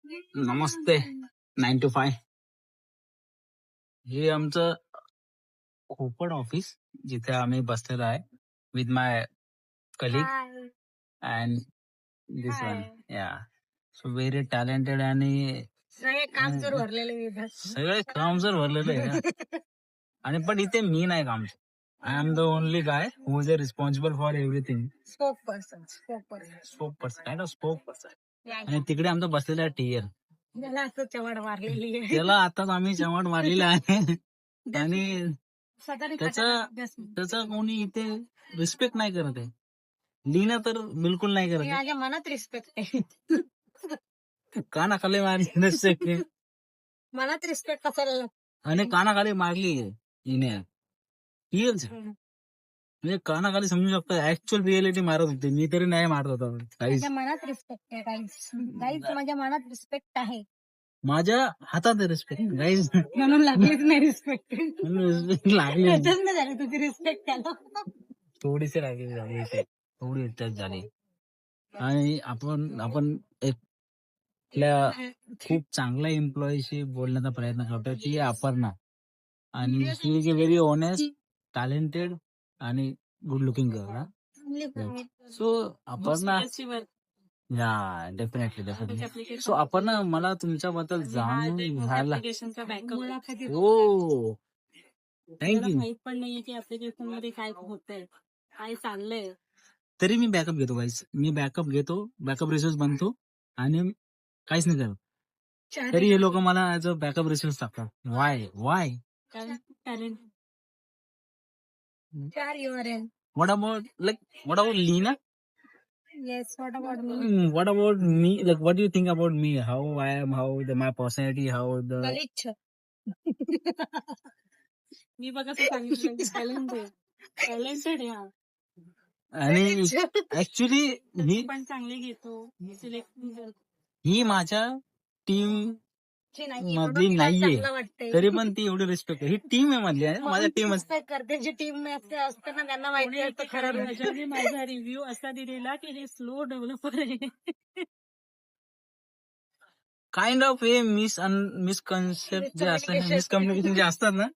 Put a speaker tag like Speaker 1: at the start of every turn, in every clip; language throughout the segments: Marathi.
Speaker 1: नमस्ते 9 to 5. हे आमचं खोपड ऑफिस जिथे आम्ही बसलेलो आहे with my colleague and this one. या सो व्हेरी टॅलेंटेड आणि
Speaker 2: सगळे काम जर भरलेले
Speaker 1: सगळे काम जर भरलेले आहे का? आणि पण इथे मी नाही काम. I am the only guy who is responsible for everything.
Speaker 2: Spoke person
Speaker 1: kind of spoke person. आणि तिकडे आमचं बसलेला आहे टीएल.
Speaker 2: ज्याला असं चवड मारलेली आहे.
Speaker 1: त्याला आताच आम्ही चमट मारलेला आहे आणि त्याचा कोणी इथे रिस्पेक्ट नाही करत आहे. लीना तर बिलकुल नाही करत आहे.
Speaker 2: माझ्या मनात रिस्पेक्ट आहे.
Speaker 1: कानाखाली मारली
Speaker 2: मनात रिस्पेक्ट असायला
Speaker 1: आणि कानाखाली मारली हिने टीएल. म्हणजे कानाखाली समजू शकतो ऍक्च्युअल रिअलिटी मारत होते. मी तरी नाही मारत होता.
Speaker 2: माझ्या मनात रिस्पेक्ट आहे गाईज. माझ्या मनात रिस्पेक्ट आहे.
Speaker 1: माझ्या हातात रिस्पेक्ट गाईज.
Speaker 2: म्हणून लागलीच नाही रिस्पेक्ट.
Speaker 1: रिस्पेक्ट लागली
Speaker 2: झाली तुझी रिस्पेक्ट त्याला.
Speaker 1: थोडीशी लागली थोडी इज्जत झाली. आणि आपण एक आपल्या खूप चांगल्या एम्प्लॉईशी बोलण्याचा प्रयत्न करतोय. ती आहे अपर्णा. आणि she is a very honest, talented आणि good looking girl. So Aparna, yeah definitely. So Aparna, मला तुमच्याबद्दल जाणून घ्यायला. हो, थँक्यू.
Speaker 2: माहित पण नाहीये की ऍप्लिकेशन मध्ये काय होतंय, काय चाललंय.
Speaker 1: तरी मी बॅकअप घेतो गाईस. मी बॅकअप घेतो, बॅकअप रिसोर्स बनतो आणि काहीच नाही करत. तरी हे लोक मला ऍज अ बॅकअप रिसोर्स टाकतात. Y?
Speaker 2: Talent.
Speaker 1: What about Lena?
Speaker 2: Yes, what about me?
Speaker 1: What about me? Like, what do you think about me? How I am? How my personality? How the?
Speaker 2: गलिच्छ. मी बघा सांगितलं टॅलेंटेड आहे.
Speaker 1: आणि ऍक्च्युली ही
Speaker 2: पण चांगले घेतो. सिलेक्ट
Speaker 1: ही माझ्या टीम मधली नाहीये, तरी पण ती एवढी रिस्पेक्ट आहे. ही टीम आहे मधली आहे. माझ्या टीम
Speaker 2: करते जी टीम असताना त्यांना माहिती असतं खरं. माझा रिव्ह्यू असा दिलेला की हे स्लो डेव्हलपर आहे.
Speaker 1: काइंड ऑफ हे मिसकन्सेप्ट जे असतात, मिसकम्युनिकेशन जे असतात ना,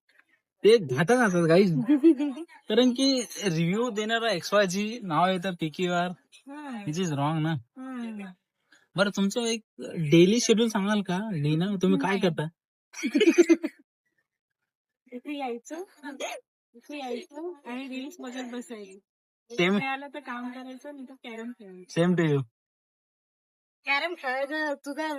Speaker 1: ते घातक असतात गाईज. कारण की रिव्ह्यू देणारा XYZ नाव येतं PQR, विच इज रॉंग ना. बरं, तुमचं एक डेली शेड्यूल सांगाल का लीना? तुम्ही काय करता?
Speaker 2: इथे यायचं आणि रील्स बघत बसायचं.
Speaker 1: सेम
Speaker 2: मिळालं तर काम करायचं, नाही तर कॅरम खेळायचं.
Speaker 1: Same to you.
Speaker 2: कॅरम खेळायचं. तुझा